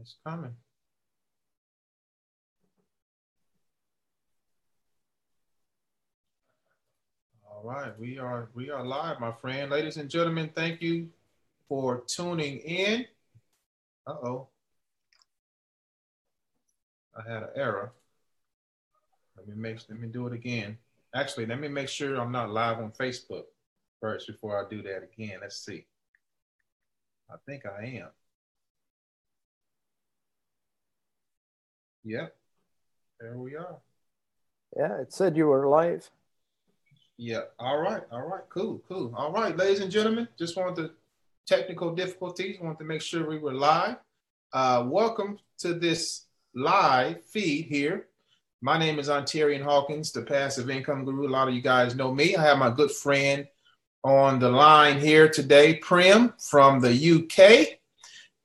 It's coming. All right, we are live, my friend. Ladies and gentlemen, thank you for tuning in. Uh-oh. I had an error. Let me do it again. Actually, let me make sure I'm not live on Facebook first before I do that again. Let's see. I think I am. Yep. There we are. Yeah, it said you were live. Yeah. All right. Cool. All right, ladies and gentlemen, just wanted to technical difficulties. Wanted to make sure we were live. Welcome to this live feed here. My name is Ontarian Hawkins, the passive income guru. A lot of you guys know me. I have my good friend on the line here today, Prim from the UK.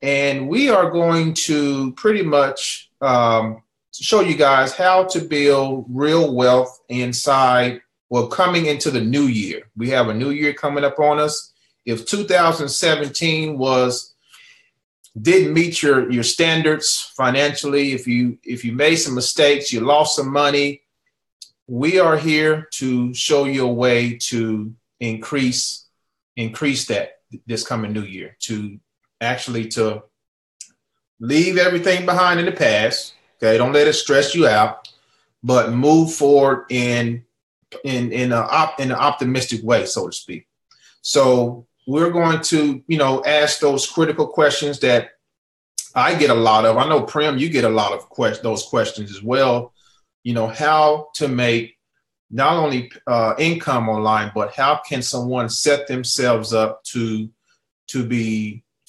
And we are going to pretty much show you guys how to build real wealth coming into the new year. We have a new year coming up on us. If 2017 didn't meet your standards financially, if you made some mistakes, you lost some money, we are here to show you a way to increase that this coming new year, to leave everything behind in the past. Okay, don't let it stress you out, but move forward in an optimistic way, so to speak. So we're going to, ask those critical questions that I get a lot of. I know, Prim, you get a lot of those questions as well. How to make not only income online, but how can someone set themselves up to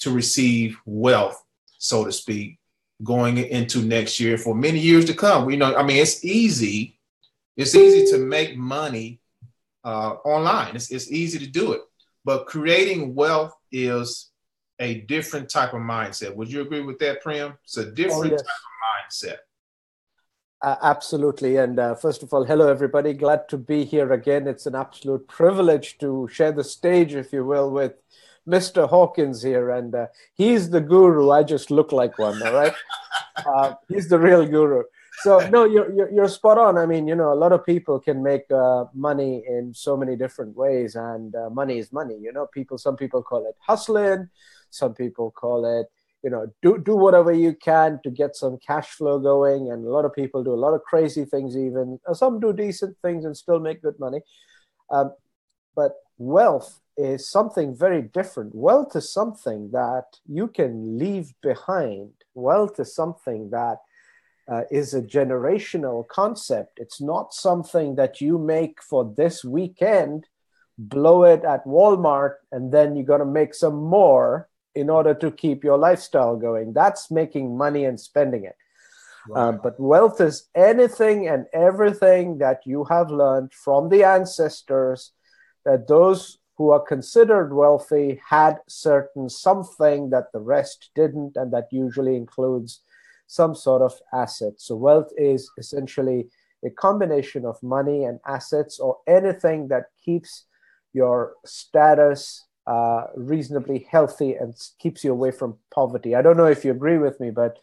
receive wealth, so to speak, going into next year for many years to come. It's easy to make money online. It's easy to do it, but creating wealth is a different type of mindset. Would you agree with that, Prim? It's a different type of mindset. Absolutely. And first of all, hello, everybody. Glad to be here again. It's an absolute privilege to share the stage, if you will, with Mr. Hawkins here. And he's the guru. I just look like one, all right? He's the real guru. So, no, you're spot on. I mean, a lot of people can make money in so many different ways. And money is money. Some people call it hustling. Some people call it, do whatever you can to get some cash flow going. And a lot of people do a lot of crazy things even. Some do decent things and still make good money. But wealth is something very different. Wealth is something that you can leave behind. Wealth is something that is a generational concept. It's not something that you make for this weekend, blow it at Walmart, and then you got to make some more in order to keep your lifestyle going. That's making money and spending it. Right. But wealth is anything and everything that you have learned from the ancestors, that those who are considered wealthy had something that the rest didn't, and that usually includes some sort of asset. So wealth is essentially a combination of money and assets, or anything that keeps your status reasonably healthy and keeps you away from poverty. I don't know if you agree with me, but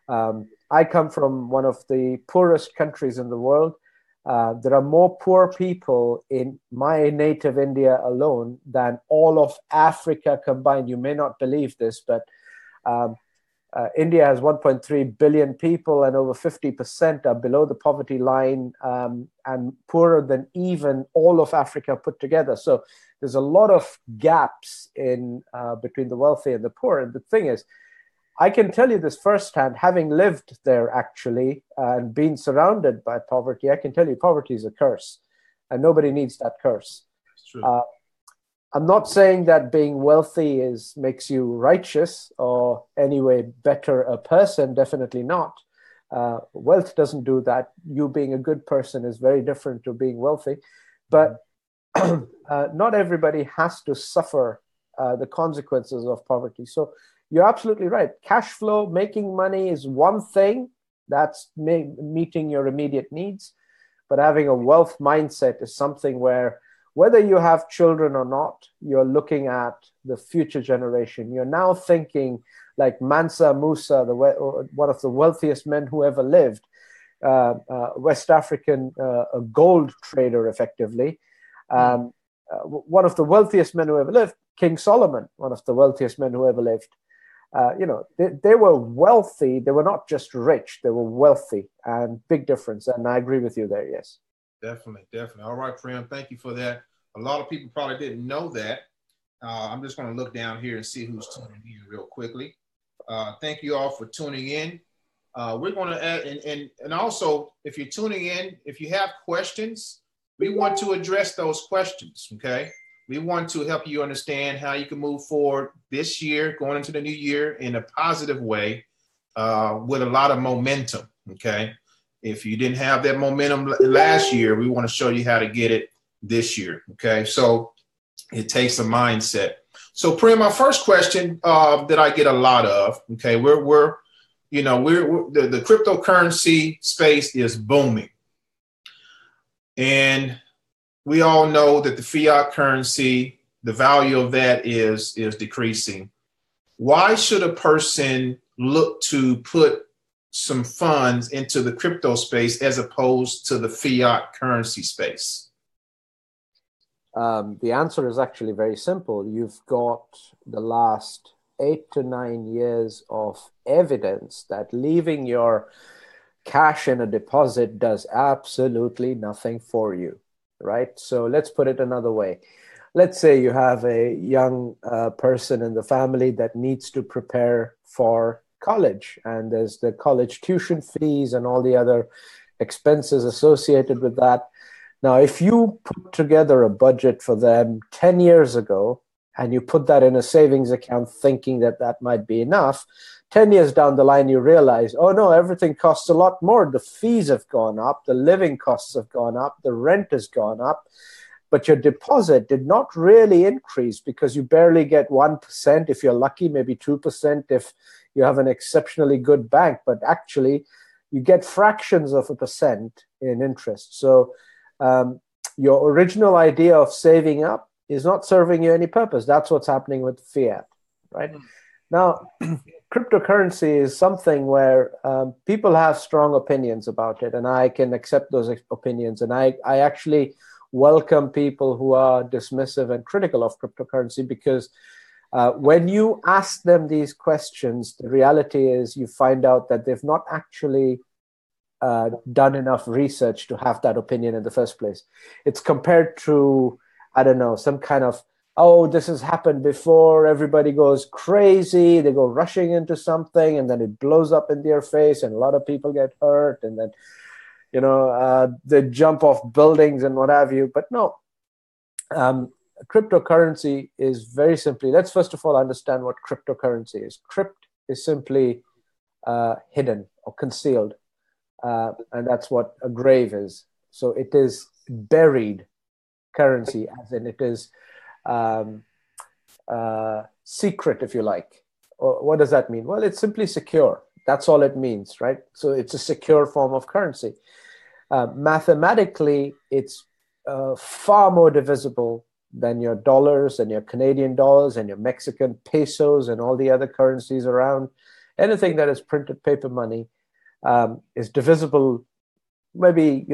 I come from one of the poorest countries in the world. There are more poor people in my native India alone than all of Africa combined. You may not believe this, but India has 1.3 billion people, and over 50% are below the poverty line, and poorer than even all of Africa put together. So there's a lot of gaps in between the wealthy and the poor. And the thing is, I can tell you this firsthand, having lived there actually and been surrounded by poverty. I can tell you poverty is a curse, and nobody needs that curse. That's true. I'm not saying that being wealthy makes you righteous or anyway better a person. Definitely not. Wealth doesn't do that. You being a good person is very different to being wealthy. But not everybody has to suffer the consequences of poverty. So you're absolutely right. Cash flow, making money is one thing. That's meeting your immediate needs. But having a wealth mindset is something where whether you have children or not, you're looking at the future generation. You're now thinking like Mansa Musa, one of the wealthiest men who ever lived, West African gold trader, effectively. One of the wealthiest men who ever lived, King Solomon, one of the wealthiest men who ever lived. They were wealthy. They were not just rich. They were wealthy, and big difference. And I agree with you there. Yes. Definitely, definitely. All right, Prem, thank you for that. A lot of people probably didn't know that. I'm just going to look down here and see who's tuning in real quickly. Thank you all for tuning in. We're going to add, and also, if you're tuning in, if you have questions, we want to address those questions, okay? We want to help you understand how you can move forward this year, going into the new year in a positive way with a lot of momentum, okay? If you didn't have that momentum last year, we want to show you how to get it this year, okay? So it takes a mindset. So Prem, my first question that I get a lot of, okay, the cryptocurrency space is booming. And we all know that the fiat currency, the value of that is decreasing. Why should a person look to put some funds into the crypto space as opposed to the fiat currency space? The answer is actually very simple. You've got the last 8 to 9 years of evidence that leaving your cash in a deposit does absolutely nothing for you, right? So let's put it another way. Let's say you have a young person in the family that needs to prepare for college, and there's the college tuition fees and all the other expenses associated with that. Now, if you put together a budget for them 10 years ago and you put that in a savings account thinking that that might be enough, 10 years down the line, you realize, oh no, everything costs a lot more. The fees have gone up, the living costs have gone up, the rent has gone up, but your deposit did not really increase because you barely get 1% if you're lucky, maybe 2% if you have an exceptionally good bank, but actually you get fractions of a percent in interest. So your original idea of saving up is not serving you any purpose. That's what's happening with fiat, right? Now, cryptocurrency is something where people have strong opinions about it, and I can accept those opinions. And I actually welcome people who are dismissive and critical of cryptocurrency, because when you ask them these questions, the reality is you find out that they've not actually done enough research to have that opinion in the first place. It's compared to, I don't know, some kind of, oh, this has happened before, everybody goes crazy, they go rushing into something, and then it blows up in their face, and a lot of people get hurt, and then, they jump off buildings and what have you. But no, cryptocurrency is very simply, let's first of all understand what cryptocurrency is. Crypt is simply hidden or concealed. And that's what a grave is. So it is buried currency, as in it is secret, if you like. Or what does that mean? Well, it's simply secure. That's all it means, right? So it's a secure form of currency. Mathematically, it's far more divisible than your dollars and your Canadian dollars and your Mexican pesos and all the other currencies around. Anything that is printed paper money is divisible. Maybe,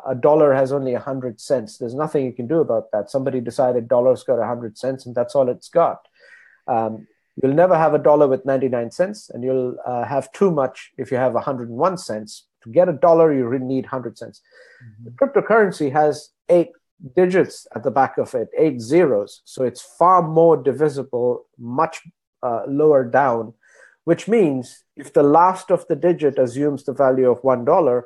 a dollar has only 100 cents. There's nothing you can do about that. Somebody decided dollar's got 100 cents and that's all it's got. You'll never have a dollar with 99 cents, and you'll have too much if you have 101 cents. To get a dollar, you really need 100 cents. The cryptocurrency has 8 digits at the back of it, 8 zeros. So it's far more divisible, much lower down, which means if the last of the digit assumes the value of $1,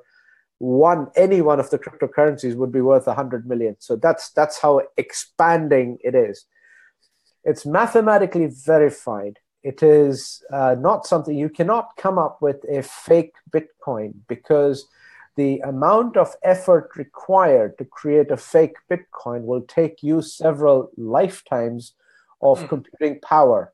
any one of the cryptocurrencies would be worth 100 million. So that's how expanding it is. It's mathematically verified. It is not something, you cannot come up with a fake Bitcoin, because the amount of effort required to create a fake Bitcoin will take you several lifetimes of computing power.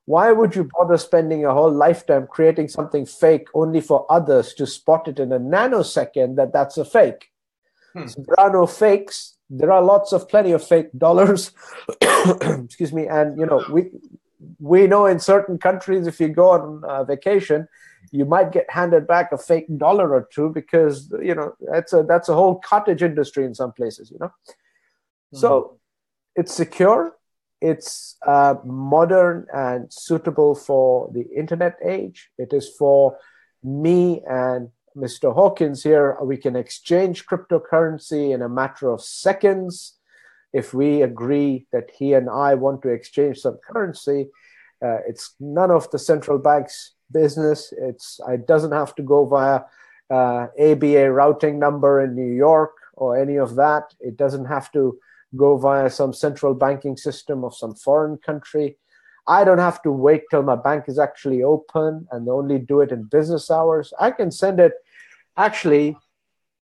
Why would you bother spending a whole lifetime creating something fake only for others to spot it in a nanosecond that that's a fake? So there are no fakes. There are plenty of fake dollars. Excuse me. And, we know in certain countries, if you go on vacation, you might get handed back a fake dollar or two because, that's a whole cottage industry in some places, So it's secure. It's modern and suitable for the internet age. It is for me and Mr. Hawkins here. We can exchange cryptocurrency in a matter of seconds. If we agree that he and I want to exchange some currency, it's none of the central bank's business. It doesn't have to go via ABA routing number in New York or any of that. It doesn't have to go via some central banking system of some foreign country. I don't have to wait till my bank is actually open and only do it in business hours. I can send it actually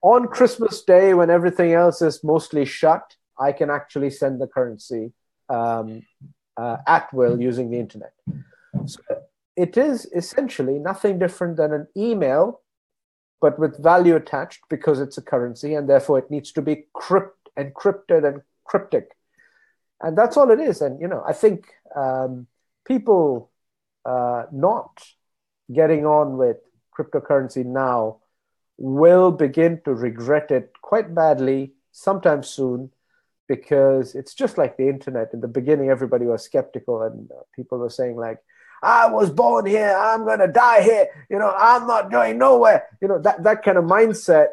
on Christmas Day when everything else is mostly shut. I can actually send the currency at will using the internet. So it is essentially nothing different than an email, but with value attached because it's a currency, and therefore it needs to be encrypted and cryptic. And that's all it is. And, I think people not getting on with cryptocurrency now will begin to regret it quite badly sometime soon, because it's just like the internet. In the beginning, everybody was skeptical and people were saying like, I was born here, I'm going to die here, I'm not going nowhere. That kind of mindset,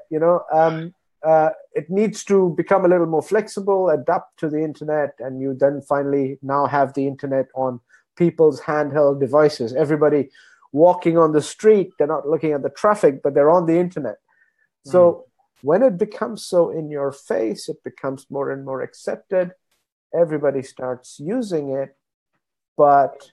it needs to become a little more flexible, adapt to the internet, and you then finally now have the internet on people's handheld devices. Everybody walking on the street, they're not looking at the traffic, but they're on the internet. So when it becomes so in your face, it becomes more and more accepted. Everybody starts using it, but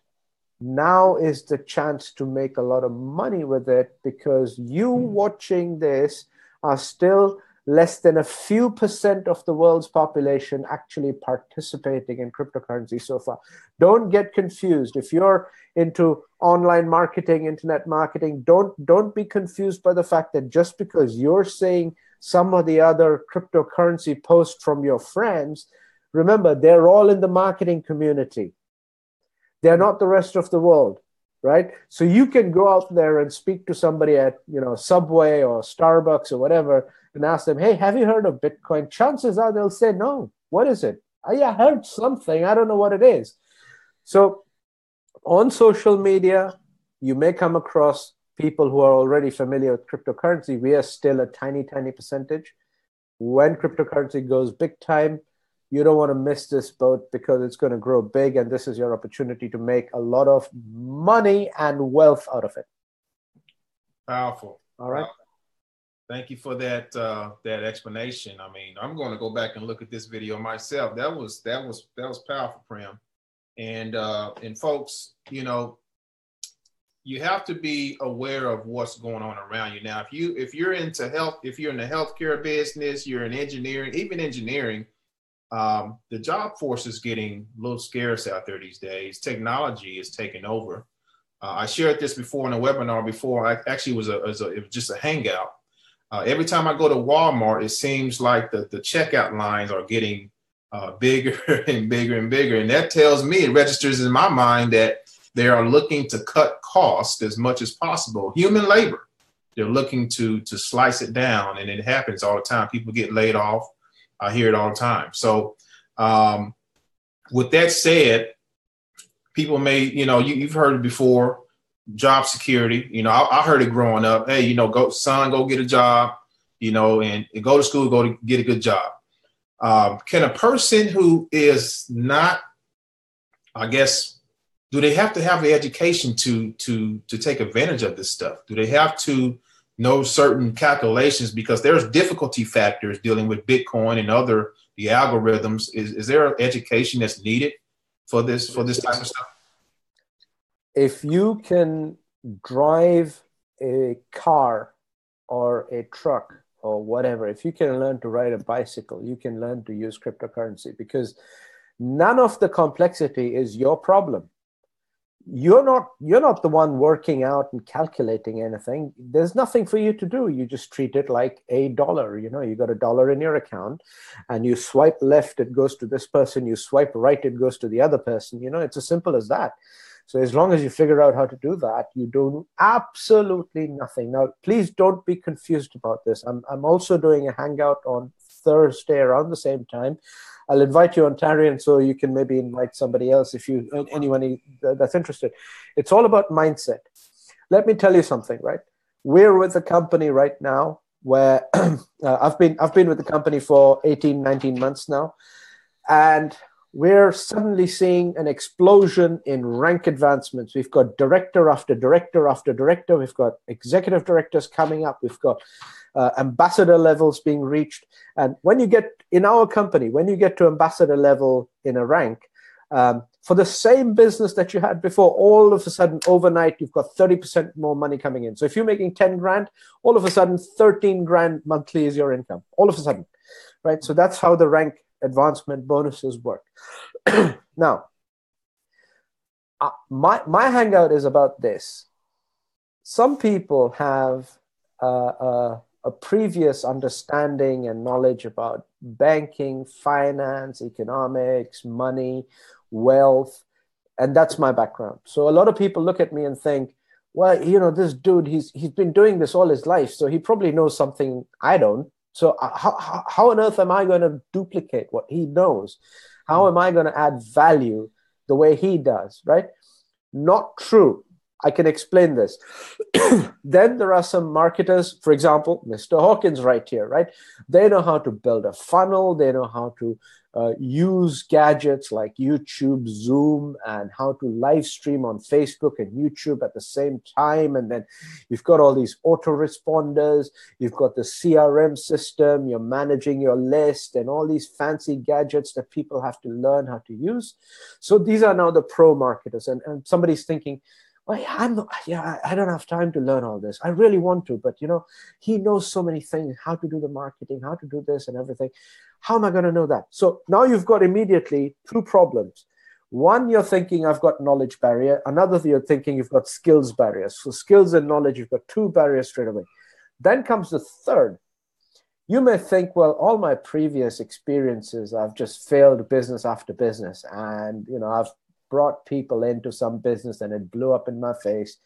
now is the chance to make a lot of money with it, because you watching this are still less than a few percent of the world's population actually participating in cryptocurrency so far. Don't get confused. If you're into online marketing, internet marketing, don't be confused by the fact that just because you're saying some of the other cryptocurrency posts from your friends, remember, they're all in the marketing community. They're not the rest of the world, right? So you can go out there and speak to somebody at, Subway or Starbucks or whatever and ask them, hey, have you heard of Bitcoin? Chances are they'll say, no. What is it? I heard something. I don't know what it is. So on social media, you may come across people who are already familiar with cryptocurrency. We are still a tiny, tiny percentage. When cryptocurrency goes big time, you don't want to miss this boat, because it's going to grow big, and this is your opportunity to make a lot of money and wealth out of it. Powerful. All right. Thank you for that explanation. I mean, I'm going to go back and look at this video myself. That was powerful, Prem. And folks, you have to be aware of what's going on around you. Now, if you're into health, if you're in the healthcare business, you're in engineering, even engineering. The job force is getting a little scarce out there these days. Technology is taking over. I shared this before in a webinar before. It was just a hangout. Every time I go to Walmart, it seems like the checkout lines are getting bigger and bigger and bigger. And that tells me, it registers in my mind that they are looking to cut costs as much as possible. Human labor, they're looking to slice it down, and it happens all the time. People get laid off. I hear it all the time. So with that said, people may, you've heard it before, job security. I heard it growing up. Hey, go get a job, and go to school, go to get a good job. Can a person who is not, I guess, do they have to have the education to take advantage of this stuff? Do they have to know certain calculations, because there's difficulty factors dealing with Bitcoin and the algorithms? Is there education that's needed for this type of stuff? If you can drive a car or a truck or whatever, if you can learn to ride a bicycle, you can learn to use cryptocurrency, because none of the complexity is your problem. you're not the one working out and calculating anything. There's nothing for you to do. You just treat it like a dollar. You got $1 in your account, and you swipe left, it goes to this person. You swipe right, it goes to the other person. It's as simple as that. So as long as you figure out how to do that, you do absolutely nothing. Now, please don't be confused about this. I'm also doing a hangout on Thursday around the same time. I'll invite you, Ontarian, so you can maybe invite somebody else if anyone that's interested. It's all about mindset. Let me tell you something, right? We're with a company right now where I've been with the company for 18, 19 months now, and we're suddenly seeing an explosion in rank advancements. We've got director after director after director. We've got executive directors coming up. We've got ambassador levels being reached. And when you get in our company, when you get to ambassador level in a rank, for the same business that you had before, all of a sudden, overnight, you've got 30% more money coming in. So if you're making 10 grand, all of a sudden, 13 grand monthly is your income, all of a sudden, right? So that's how the rank advancement bonuses work. Now, my hangout is about this. Some people have a previous understanding and knowledge about banking, finance, economics, money, wealth, and that's my background. So a lot of people look at me and think, well, this dude, he's been doing this all his life, so he probably knows something I don't. So how on earth am I going to duplicate what he knows? How am I going to add value the way he does, right? Not true. I can explain this. Then there are some marketers, for example, Mr. Hawkins right here, right? They know how to build a funnel. They know how to use gadgets like YouTube, Zoom, and how to live stream on Facebook and YouTube at the same time. And then you've got all these autoresponders. You've got the CRM system. You're managing your list and all these fancy gadgets that people have to learn how to use. So these are now the pro marketers. And somebody's thinking, well, I don't have time to learn all this. I really want to, but he knows so many things, how to do the marketing, how to do this and everything. How am I going to know that? So now you've got immediately two problems. One, you're thinking I've got knowledge barrier. Another, you're thinking you've got skills barriers. So skills and knowledge, you've got two barriers straight away. Then comes the third. You may think, well, all my previous experiences, I've just failed business after business. And, I've brought people into some business and it blew up in my face.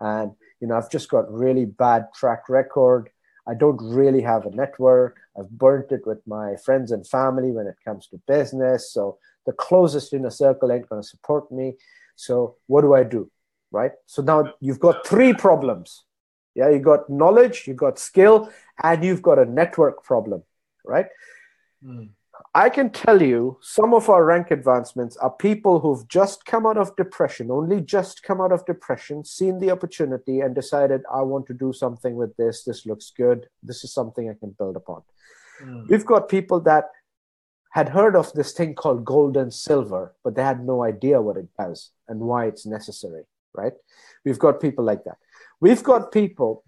And, I've just got really bad track record. I don't really have a network. I've burnt it with my friends and family when it comes to business. So the closest inner circle ain't going to support me. So what do I do? Right? So now you've got three problems. Yeah, you got knowledge, you got skill, and you've got a network problem, right? I can tell you some of our rank advancements are people who've just come out of depression, only just come out of depression, seen the opportunity and decided, I want to do something with this. This looks good. This is something I can build upon. We've got people that had heard of this thing called gold and silver, but they had no idea what it does and why it's necessary, right? We've got people like that. We've got people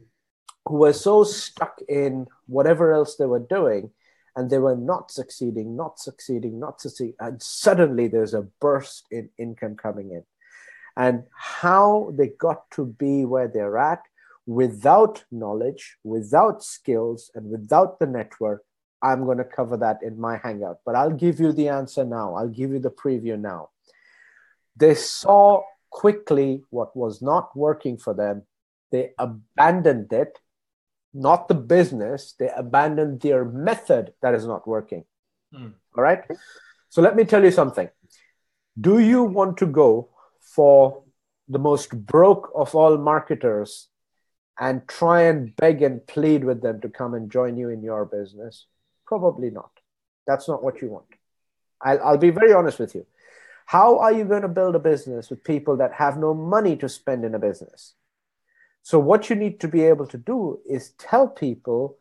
who were so stuck in whatever else they were doing, and they were not succeeding. And suddenly there's a burst in income coming in. And how they got to be where they're at without knowledge, without skills, and without the network, I'm going to cover that in my hangout. But I'll give you the answer now. I'll give you the preview now. They saw quickly what was not working for them. They abandoned it. Not the business, they abandoned their method that is not working. All right? So let me tell you something. Do you want to go for the most broke of all marketers and try and beg and plead with them to come and join you in your business? Probably not. That's not what you want. I'll be very honest with you. How are you going to build a business with people that have no money to spend in a business? So what you need to be able to do is tell people,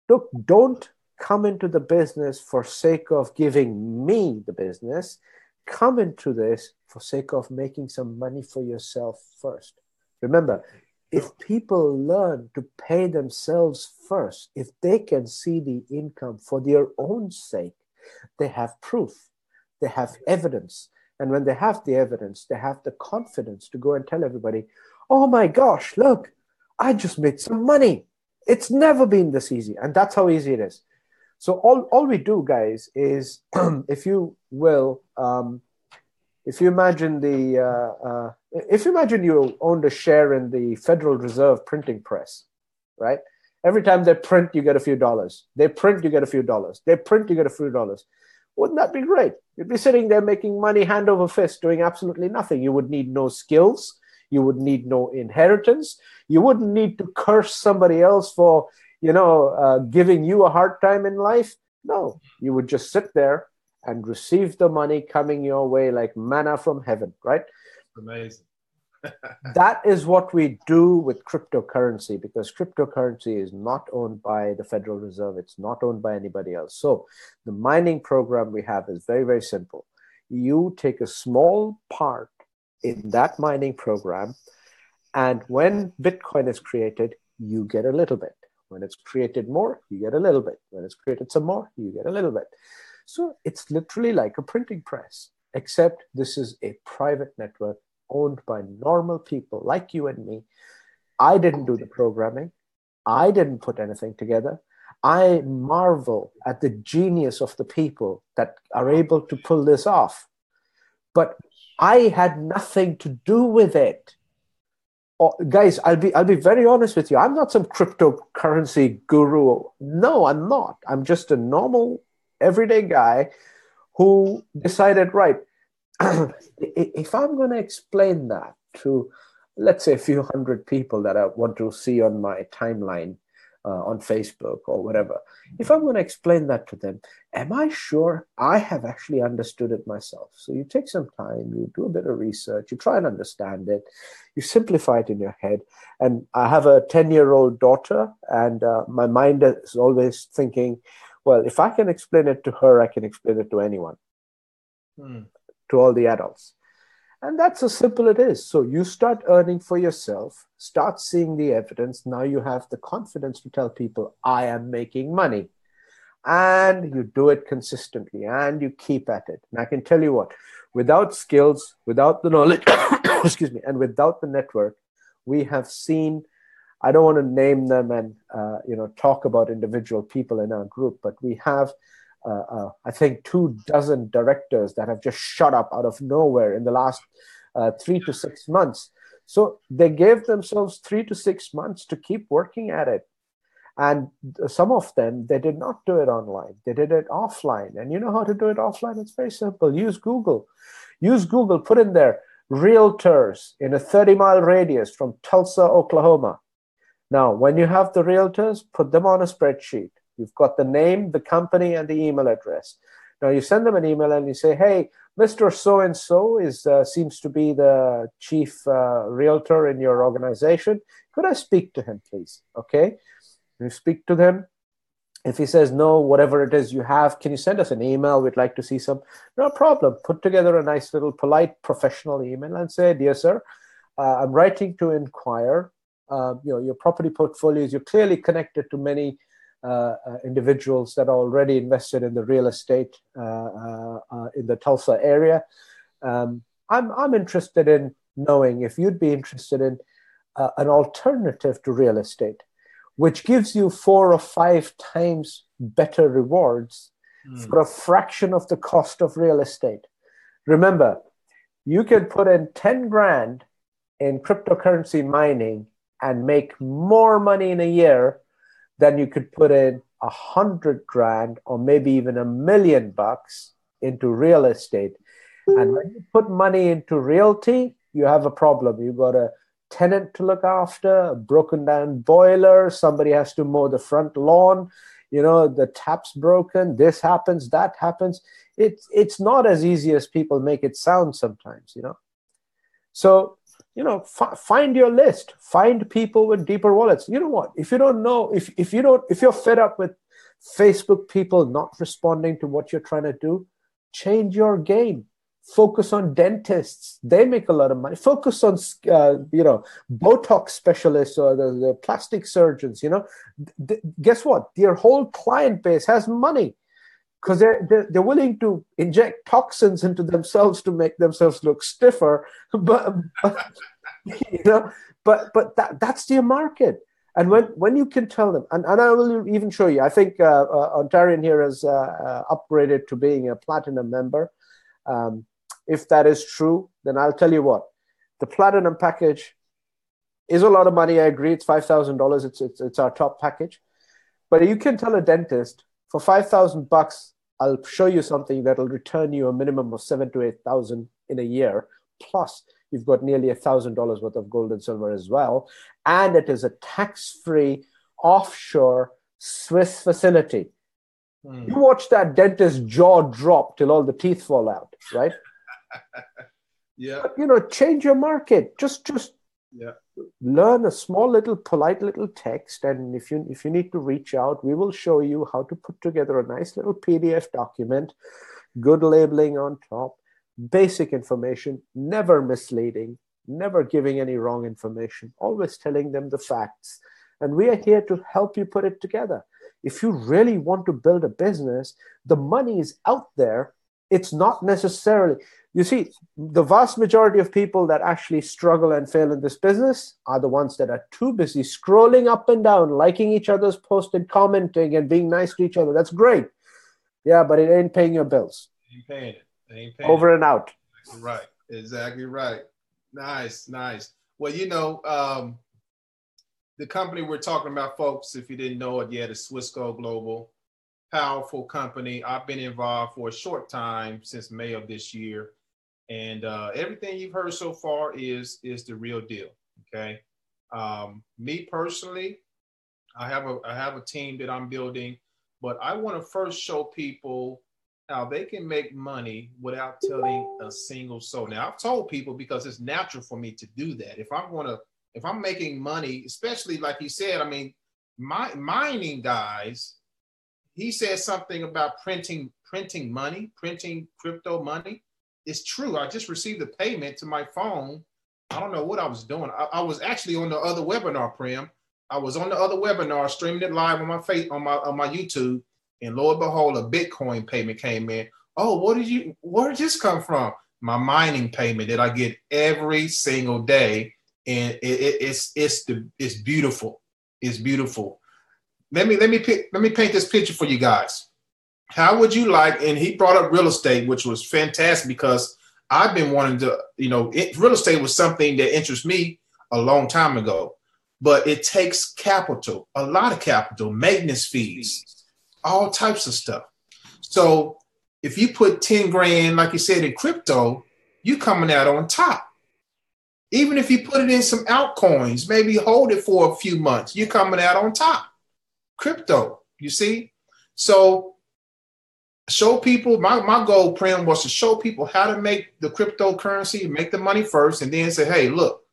look, don't come into the business for sake of giving me the business. Come into this for sake of making some money for yourself first. Remember, if people learn to pay themselves first, if they can see the income for their own sake, they have proof, they have evidence, And when they have the evidence, they have the confidence to go and tell everybody, oh my gosh, look, I just made some money. It's never been this easy. And that's how easy it is. So all we do, guys, is if you will, if you imagine you owned a share in the Federal Reserve printing press, right? Every time they print, you get a few dollars. They print, you get a few dollars. They print, you get a few dollars. Wouldn't that be great? You'd be sitting there making money hand over fist, doing absolutely nothing. You would need no skills. You would need no inheritance. You wouldn't need to curse somebody else for, giving you a hard time in life. No, you would just sit there and receive the money coming your way like manna from heaven, right? Amazing. That is what we do with cryptocurrency, because cryptocurrency is not owned by the Federal Reserve. It's not owned by anybody else. So the mining program we have is very, very simple. You take a small part in that mining program, and when Bitcoin is created, you get a little bit. When it's created more, you get a little bit. When it's created some more, you get a little bit. So it's literally like a printing press, except this is a private network owned by normal people like you and me. I didn't do the programming. I didn't put anything together. I marvel at the genius of the people that are able to pull this off. But I had nothing to do with it. Oh, guys, I'll be very honest with you. I'm not some cryptocurrency guru. No, I'm not. I'm just a normal, everyday guy who decided, right, if I'm going to explain that to, let's say, a few hundred people that I want to see on my timeline on Facebook or whatever, if I'm going to explain that to them, am I sure I have actually understood it myself? So you take some time, you do a bit of research, you try and understand it, you simplify it in your head. And I have a 10-year-old daughter, and my mind is always thinking, well, if I can explain it to her, I can explain it to anyone. To all the adults. And that's how simple it is. So you start earning for yourself, start seeing the evidence. Now you have the confidence to tell people, I am making money. And you do it consistently and you keep at it. And I can tell you what, without skills, without the knowledge, excuse me, and without the network, we have seen, I don't want to name them and talk about individual people in our group, but we have I think 24 directors that have just shot up out of nowhere in the last 3 to 6 months. So they gave themselves 3 to 6 months to keep working at it. And some of them, they did not do it online. They did it offline. And you know how to do it offline? It's very simple. Use Google. Use Google. Put in there, realtors in a 30-mile radius from Tulsa, Oklahoma. Now, when you have the realtors, put them on a spreadsheet. You've got the name, the company, and the email address. Now you send them an email and you say, hey, Mr. So-and-so seems to be the chief realtor in your organization. Could I speak to him, please? Okay. You speak to them. If he says no, whatever it is you have, can you send us an email? We'd like to see some. No problem. Put together a nice little polite professional email and say, dear sir, I'm writing to inquire. Your property portfolios, you're clearly connected to many individuals that are already invested in the real estate in the Tulsa area. I'm interested in knowing if you'd be interested in an alternative to real estate, which gives you 4 or 5 times better rewards for a fraction of the cost of real estate. Remember, you can put in 10 grand in cryptocurrency mining and make more money in a year than you could put in 100 grand or maybe even $1 million into real estate. And when you put money into realty, you have a problem. You've got a tenant to look after, a broken down boiler, somebody has to mow the front lawn, the tap's broken, this happens, that happens. It's not as easy as people make it sound sometimes, So, find your list, find people with deeper wallets. You know what? If you don't know, if you're fed up with Facebook people not responding to what you're trying to do, change your game. Focus on dentists. They make a lot of money. Focus on, Botox specialists or the plastic surgeons, Guess what? Their whole client base has money. because they're willing to inject toxins into themselves to make themselves look stiffer, but that's their market. And when you can tell them, and I will even show you, I think Ontarian here has upgraded to being a platinum member. If that is true, then I'll tell you what, the platinum package is a lot of money. I agree, it's $5,000. It's our top package, but you can tell a dentist for $5,000, I'll show you something that'll return you a minimum of $7,000 to $8,000 in a year. Plus, you've got nearly $1,000 worth of gold and silver as well, and it is a tax-free offshore Swiss facility. You watch that dentist's jaw drop till all the teeth fall out, right? Yeah. But, change your market. Just yeah. Learn a small little polite little text, and if you need to reach out, we will show you how to put together a nice little PDF document, good labeling on top, basic information, never misleading, never giving any wrong information, always telling them the facts. And we are here to help you put it together. If you really want to build a business, the money is out there. It's not necessarily, you see, the vast majority of people that actually struggle and fail in this business are the ones that are too busy scrolling up and down, liking each other's posts and commenting and being nice to each other. That's great. Yeah, but it ain't paying your bills. Ain't paying it. Ain't paying Over it. and out. Right. Exactly right. Nice. Well, the company we're talking about, folks, if you didn't know it yet, is Swissco Global. Powerful company. I've been involved for a short time, since May of this year. And everything you've heard so far is the real deal. Okay. Me personally, I have a team that I'm building, but I want to first show people how they can make money without telling a single soul. Now, I've told people, because it's natural for me to do that. If I'm making money, especially like he said, I mean, mining guys, he said something about printing money, printing crypto money. It's true. I just received a payment to my phone. I don't know what I was doing. I was actually on the other webinar, Prem. I was on the other webinar, streaming it live on my YouTube, and lo and behold, a Bitcoin payment came in. Oh, where did this come from? My mining payment that I get every single day, and it's beautiful. It's beautiful. Let me paint this picture for you guys. How would you like, and he brought up real estate, which was fantastic, because I've been wanting to, real estate was something that interests me a long time ago, but it takes capital, a lot of capital, maintenance fees, all types of stuff. So if you put 10 grand, like you said, in crypto, you coming out on top. Even if you put it in some altcoins, maybe hold it for a few months, you're coming out on top. Crypto, you see? So show people, my goal, Prem, was to show people how to make the cryptocurrency, make the money first, and then say, hey, look,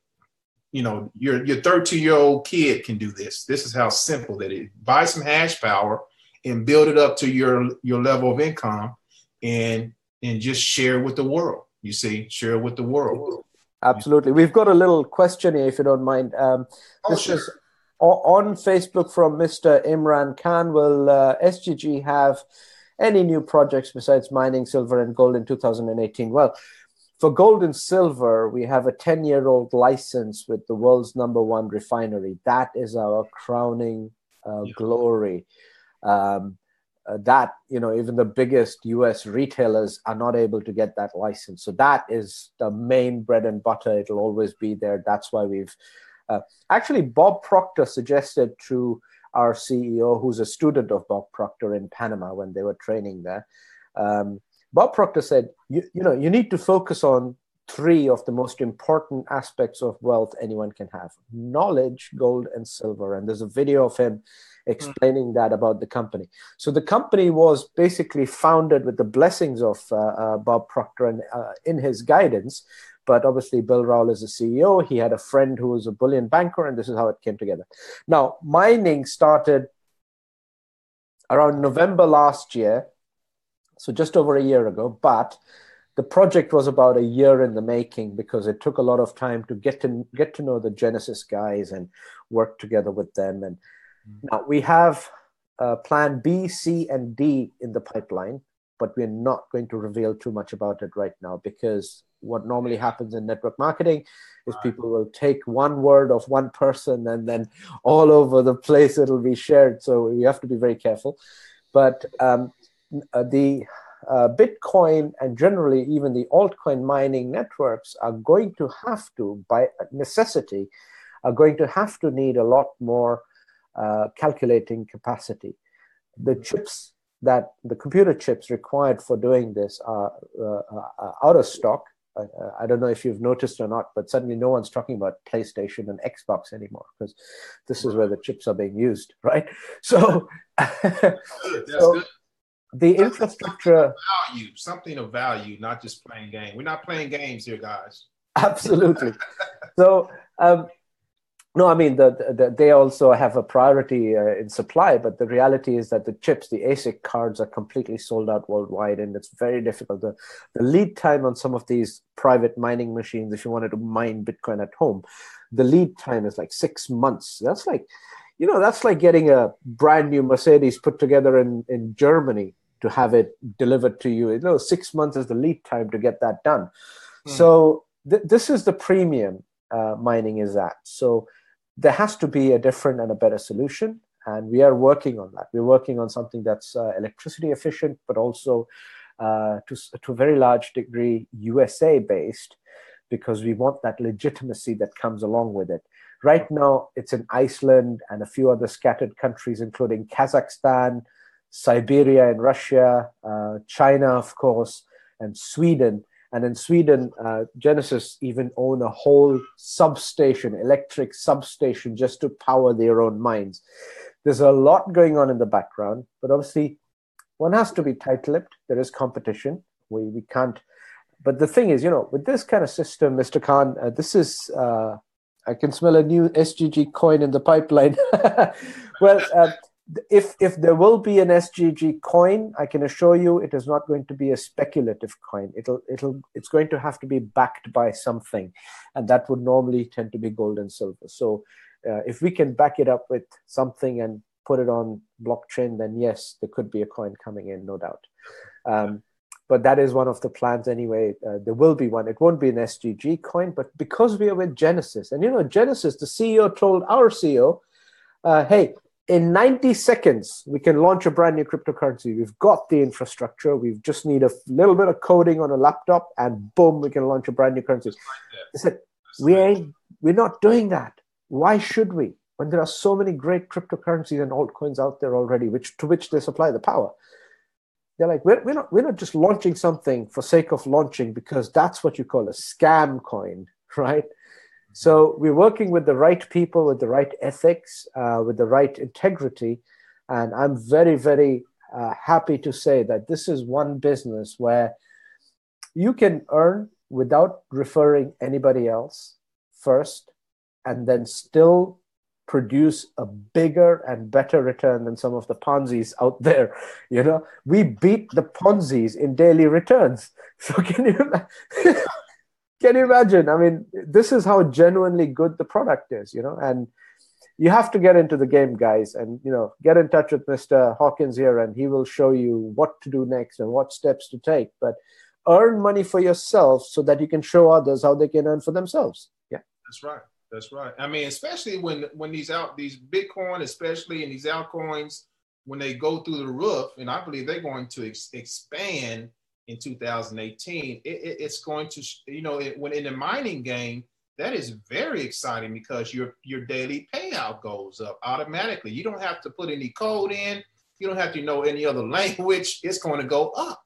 your 13-year-old kid can do this. This is how simple that is. Buy some hash power and build it up to your level of income, and just share with the world. You see, share with the world. Absolutely. We've got a little question here, if you don't mind. This is on Facebook from Mr. Imran Khan. Will SGG have any new projects besides mining silver and gold in 2018? Well, for gold and silver, we have a 10-year-old license with the world's #1 refinery. That is our crowning glory. Even the biggest US retailers are not able to get that license. So that is the main bread and butter. It'll always be there. That's why we've actually, Bob Proctor suggested to our CEO, who's a student of Bob Proctor in Panama when they were training there. Bob Proctor said, you need to focus on 3 of the most important aspects of wealth anyone can have: knowledge, gold, and silver. And there's a video of him explaining that about the company. So the company was basically founded with the blessings of Bob Proctor and in his guidance. But obviously, Bill Rowell is the CEO. He had a friend who was a bullion banker, and this is how it came together. Now, mining started around November last year, so just over a year ago. But the project was about a year in the making, because it took a lot of time to get to know the Genesis guys and work together with them. And now we have plan B, C, and D in the pipeline, but we're not going to reveal too much about it right now, because what normally happens in network marketing is people will take one word of one person and then all over the place it'll be shared. So we have to be very careful. But the Bitcoin and generally even the altcoin mining networks are going to have to, by necessity, are going to have to need a lot more calculating capacity. The chips that the computer chips required for doing this are out of stock. I don't know if you've noticed or not, but suddenly no one's talking about PlayStation and Xbox anymore, because this is where the chips are being used, right? So, that's good. The infrastructure, something of value, not just playing games. We're not playing games here, guys. Absolutely. So, no, I mean, they also have a priority in supply, but the reality is that the chips, the ASIC cards, are completely sold out worldwide, and it's very difficult. The lead time on some of these private mining machines, if you wanted to mine Bitcoin at home, the lead time is like 6 months. That's like, that's like getting a brand new Mercedes put together in Germany to have it delivered to you. 6 months is the lead time to get that done. So this is the premium mining is at. So there has to be a different and a better solution, and we are working on that. We're working on something that's electricity efficient, but also to a very large degree USA based, because we want that legitimacy that comes along with it. Right now, it's in Iceland and a few other scattered countries, including Kazakhstan, Siberia in Russia, China, of course, and Sweden. And in Sweden, Genesis even own a whole substation, electric substation, just to power their own mines. There's a lot going on in the background, but obviously one has to be tight-lipped. There is competition. We can't. But the thing is, with this kind of system, Mr. Khan, this is, I can smell a new SGG coin in the pipeline. Well, if there will be an SGG coin, I can assure you it is not going to be a speculative coin. It's going to have to be backed by something, and that would normally tend to be gold and silver. So if we can back it up with something and put it on blockchain, then yes, there could be a coin coming in, no doubt. But that is one of the plans anyway. There will be one. It won't be an SGG coin, but because we are with Genesis, and Genesis, the CEO told our CEO, hey, in 90 seconds, we can launch a brand new cryptocurrency. We've got the infrastructure. We just need a little bit of coding on a laptop, and boom, we can launch a brand new currency. They said, we're not doing that. Why should we? When there are so many great cryptocurrencies and altcoins out there already, to which they supply the power. They're like, we're not just launching something for sake of launching, because that's what you call a scam coin, right? So we're working with the right people, with the right ethics, with the right integrity. And I'm very, very happy to say that this is one business where you can earn without referring anybody else first, and then still produce a bigger and better return than some of the Ponzi's out there. We beat the Ponzi's in daily returns. So can you imagine? I mean, this is how genuinely good the product is, and you have to get into the game, guys, and, get in touch with Mr. Hawkins here, and he will show you what to do next and what steps to take. But earn money for yourself so that you can show others how they can earn for themselves. Yeah, that's right. That's right. I mean, especially when these Bitcoin, especially in these altcoins, when they go through the roof, and I believe they're going to expand in 2018, it's going to, when in the mining game, that is very exciting, because your daily payout goes up automatically. You don't have to put any code in. You don't have to know any other language. It's going to go up.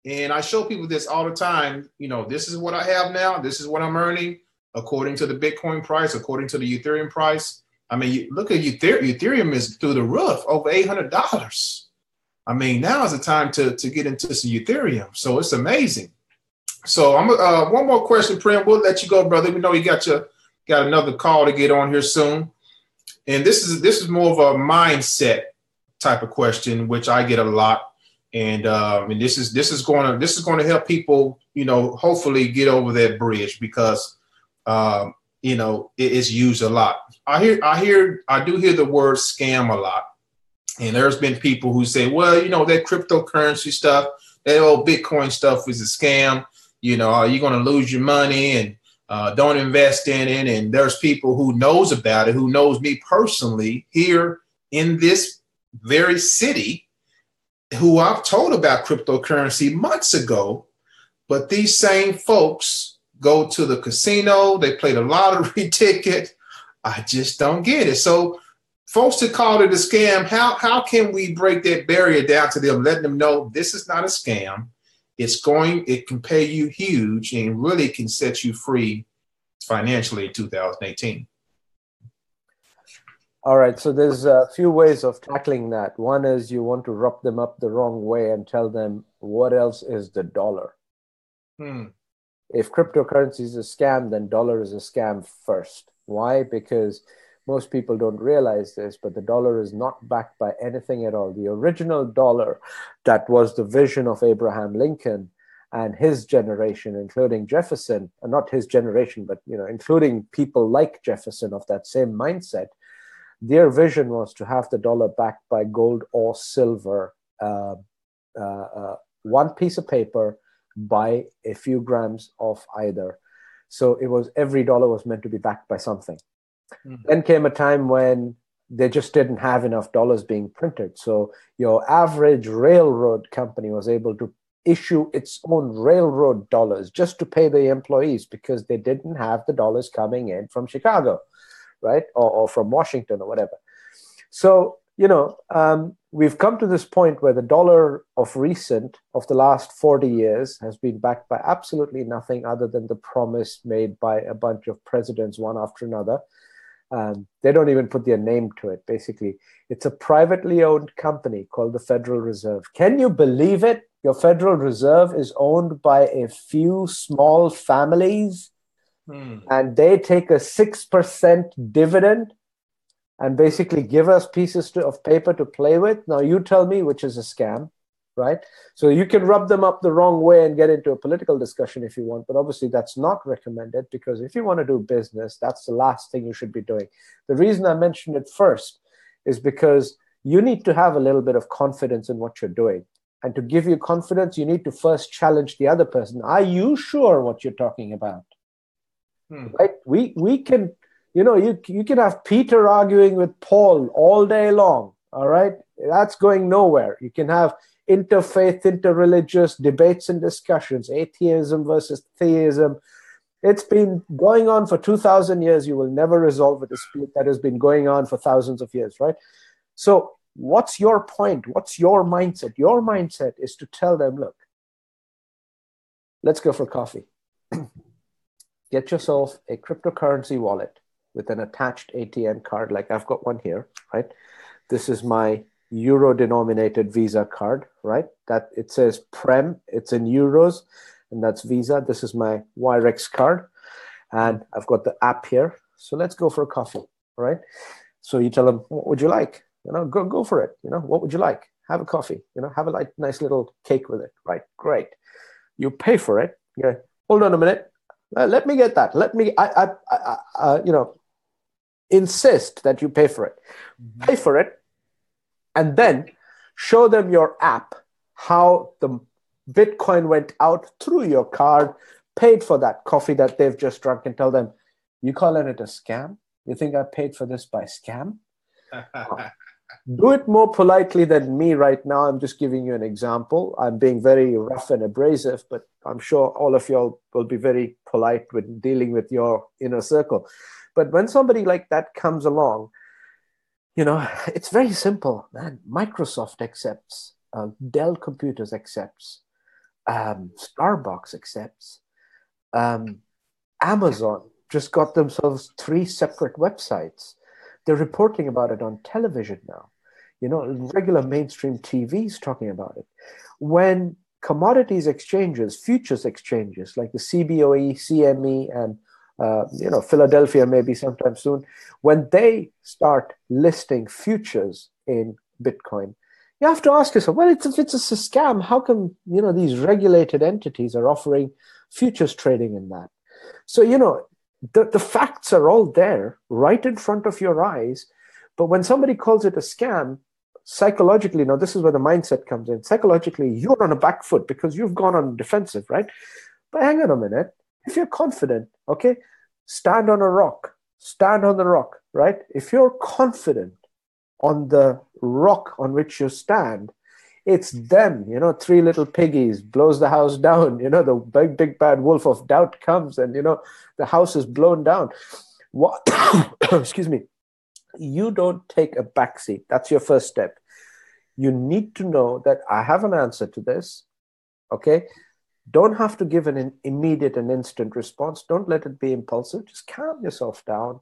And I show people this all the time. This is what I have now. This is what I'm earning according to the Bitcoin price, according to the Ethereum price. I mean, look at Ethereum is through the roof, over $800. I mean, now is the time to get into some Ethereum. So it's amazing. So I'm one more question, Prem. We'll let you go, brother. We know you got another call to get on here soon. And this is more of a mindset type of question, which I get a lot. And this is going to help people, hopefully get over that bridge, because it's used a lot. I do hear the word scam a lot. And there's been people who say, well, that cryptocurrency stuff, that old Bitcoin stuff is a scam. Are you going to lose your money, and don't invest in it? And there's people who knows about it, who knows me personally here in this very city, who I've told about cryptocurrency months ago. But these same folks go to the casino, they play the lottery ticket. I just don't get it. So folks that call it a scam, how can we break that barrier down to them, letting them know this is not a scam? It can pay you huge and really can set you free financially in 2018. All right, so there's a few ways of tackling that. One is you want to rub them up the wrong way and tell them, what else is the dollar? If cryptocurrency is a scam, then dollar is a scam first. Why? Because most people don't realize this, but the dollar is not backed by anything at all. The original dollar that was the vision of Abraham Lincoln and his generation, including Jefferson, not his generation, but including people like Jefferson of that same mindset, their vision was to have the dollar backed by gold or silver, one piece of paper by a few grams of either. So every dollar was meant to be backed by something. Then came a time when they just didn't have enough dollars being printed. So your average railroad company was able to issue its own railroad dollars just to pay the employees because they didn't have the dollars coming in from Chicago, right? Or from Washington or whatever. So, we've come to this point where the dollar of the last 40 years has been backed by absolutely nothing other than the promise made by a bunch of presidents, one after another. They don't even put their name to it. Basically, it's a privately owned company called the Federal Reserve. Can you believe it? Your Federal Reserve is owned by a few small families, and they take a 6% dividend and basically give us pieces of paper to play with. Now you tell me which is a scam, right? So you can rub them up the wrong way and get into a political discussion if you want, but obviously that's not recommended, because if you want to do business, that's the last thing you should be doing. The reason I mentioned it first is because you need to have a little bit of confidence in what you're doing. And to give you confidence, you need to first challenge the other person. Are you sure what you're talking about? Right? We can, you can have Peter arguing with Paul all day long. All right. That's going nowhere. You can have interfaith, interreligious debates and discussions, atheism versus theism. It's been going on for 2,000 years. You will never resolve a dispute that has been going on for thousands of years, right? So what's your point? What's your mindset? Your mindset is to tell them, look, let's go for coffee. Get yourself a cryptocurrency wallet with an attached ATM card, like I've got one here, right? This is my euro-denominated Visa card, right? That it says Prem, it's in euros, and that's Visa. This is my Wirex card, and I've got the app here. So let's go for a coffee, right? So you tell them, what would you like? Go for it. What would you like? Have a coffee. Have a nice little cake with it, right? Great. You pay for it. Yeah. Hold on a minute. Let me get that. Insist that you pay for it. Pay for it, and then show them your app, how the Bitcoin went out through your card, paid for that coffee that they've just drunk, and tell them, you calling it a scam? You think I paid for this by scam? Do it more politely than me right now. I'm just giving you an example. I'm being very rough and abrasive, but I'm sure all of y'all will be very polite with dealing with your inner circle. But when somebody like that comes along, it's very simple, man. Microsoft accepts, Dell Computers accepts, Starbucks accepts, Amazon just got themselves 3 separate websites. They're reporting about it on television now. Regular mainstream TV is talking about it. When commodities exchanges, futures exchanges like the CBOE, CME, and Philadelphia maybe sometime soon, when they start listing futures in Bitcoin, you have to ask yourself, well, if it's a scam, how come these regulated entities are offering futures trading in that? So the facts are all there right in front of your eyes. But when somebody calls it a scam, psychologically, now this is where the mindset comes in. Psychologically, you're on a back foot because you've gone on defensive, right? But hang on a minute. If you're confident, okay, stand on a rock. Stand on the rock, right? If you're confident on the rock on which you stand, it's them, three little piggies blows the house down, the big bad wolf of doubt comes and, the house is blown down. What? Excuse me. You don't take a backseat. That's your first step. You need to know that I have an answer to this, okay? Don't have to give an immediate and instant response. Don't let it be impulsive. Just calm yourself down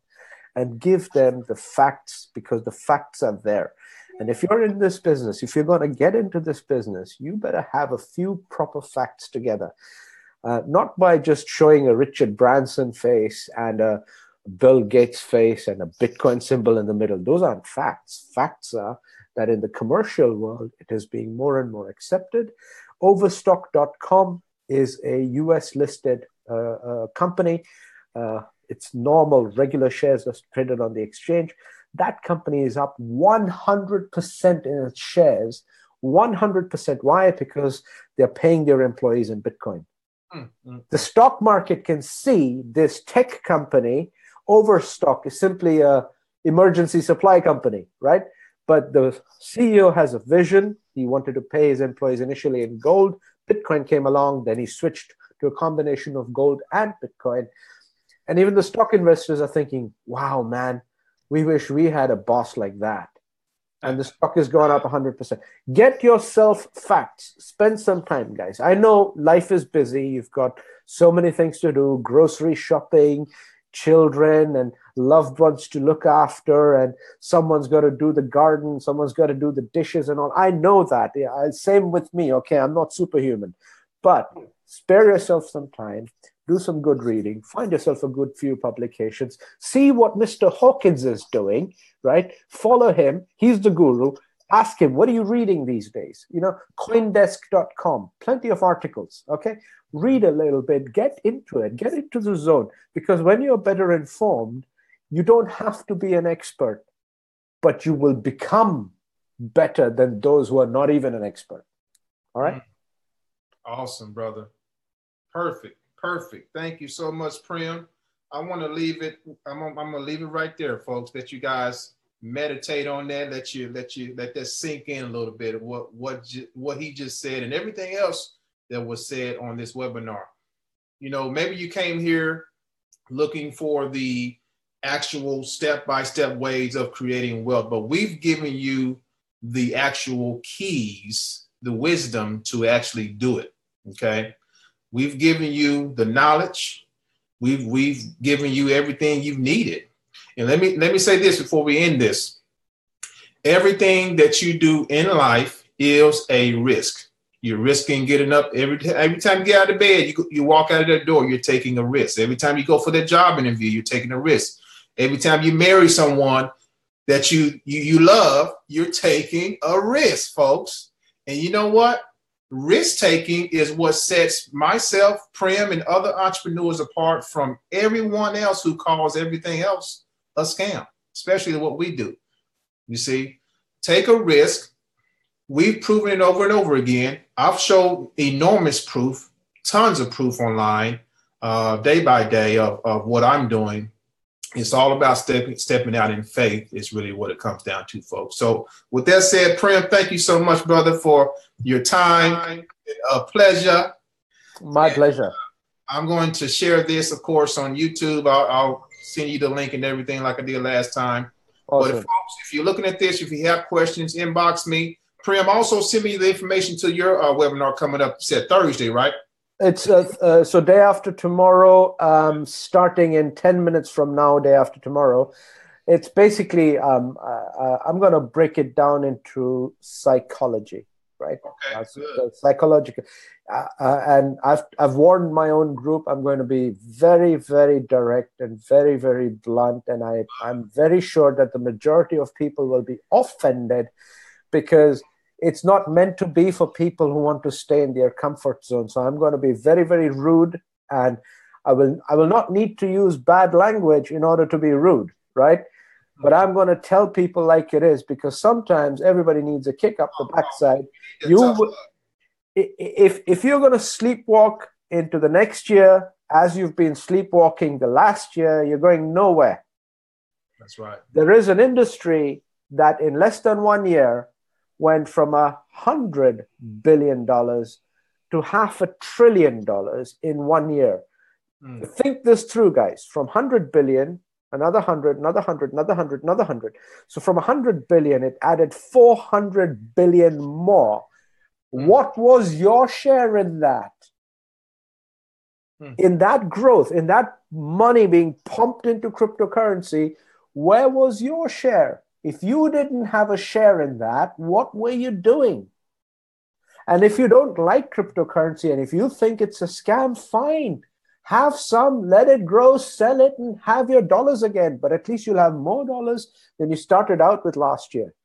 and give them the facts, because the facts are there. And if you're in this business, if you're going to get into this business, you better have a few proper facts together. Not by just showing a Richard Branson face and a Bill Gates face and a Bitcoin symbol in the middle. Those aren't facts. Facts are that in the commercial world, it is being more and more accepted. Overstock.com is a US listed company. It's normal, regular shares are traded on the exchange. That company is up 100% in its shares. 100%. Why? Because they're paying their employees in Bitcoin. The stock market can see this tech company. Overstock is simply a emergency supply company, right? But the CEO has a vision. He wanted to pay his employees initially in gold. Bitcoin came along, then he switched to a combination of gold and Bitcoin. And even the stock investors are thinking, wow, man, we wish we had a boss like that. And the stock has gone up 100%. Get yourself facts. Spend some time, guys. I know life is busy. You've got so many things to do, grocery shopping, children and loved ones to look after, and someone's got to do the garden, someone's got to do the dishes and all. I know that. Yeah, same with me, okay? I'm not superhuman. But spare yourself some time. Do some good reading. Find yourself a good few publications. See what Mr. Hawkins is doing, right? Follow him. He's the guru. Ask him, what are you reading these days? Coindesk.com, plenty of articles, okay? Read a little bit, get into it, get into the zone. Because when you're better informed, you don't have to be an expert, but you will become better than those who are not even an expert. All right? Awesome, brother. Perfect. Thank you so much, Prem. I want to leave it. I'm gonna leave it right there, folks. That you guys meditate on that. Let that sink in a little bit of what he just said and everything else that was said on this webinar. Maybe you came here looking for the actual step-by-step ways of creating wealth, but we've given you the actual keys, the wisdom to actually do it. Okay. We've given you the knowledge. We've given you everything you've needed. And let me say this before we end this. Everything that you do in life is a risk. You're risking getting up every time you get out of bed, you walk out of that door, you're taking a risk. Every time you go for that job interview, you're taking a risk. Every time you marry someone that you love, you're taking a risk, folks. And you know what? Risk taking is what sets myself, Prem, and other entrepreneurs apart from everyone else who calls everything else a scam, especially what we do. You see, take a risk. We've proven it over and over again. I've shown enormous proof, tons of proof online, day by day of what I'm doing. It's all about stepping out in faith is really what it comes down to, folks. So with that said, Prem, thank you so much, brother, for your time. A pleasure. My pleasure. I'm going to share this, of course, on YouTube. I'll send you the link and everything like I did last time. Awesome. But folks, if you're looking at this, if you have questions, inbox me. Prem, also send me the information to your webinar coming up, said Thursday, right? It's so day after tomorrow, starting in 10 minutes from now, day after tomorrow. It's basically, I'm going to break it down into psychology, right? Okay, psychological. And I've warned my own group, I'm going to be very, very direct and very, very blunt. And I'm very sure that the majority of people will be offended because it's not meant to be for people who want to stay in their comfort zone. So I'm going to be very, very rude, and I will not need to use bad language in order to be rude, right? but I'm going to tell people like it is, because sometimes everybody needs a kick up the backside. If you're going to sleepwalk into the next year as you've been sleepwalking the last year, you're going nowhere. That's right. There is an industry that in less than 1 year went from $100 billion to $500 billion in 1 year. Think this through, guys. From 100 billion, another 100, another 100, another 100, another 100. So from 100 billion, it added 400 billion more. What was your share in that? In that growth, in that money being pumped into cryptocurrency, where was your share? If you didn't have a share in that, what were you doing? And if you don't like cryptocurrency and if you think it's a scam, fine. Have some, let it grow, sell it, and have your dollars again. But at least you'll have more dollars than you started out with last year.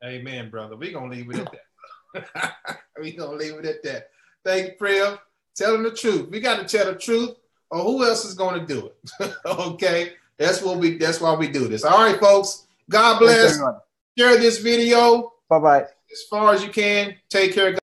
Amen, brother. We're going to leave it at that. We're going to leave it at that. Thank you, Priya. Tell them the truth. We got to tell the truth, or who else is going to do it? Okay? That's why we do this. All right, folks. God bless. Share this video. Bye-bye. As far as you can. Take care.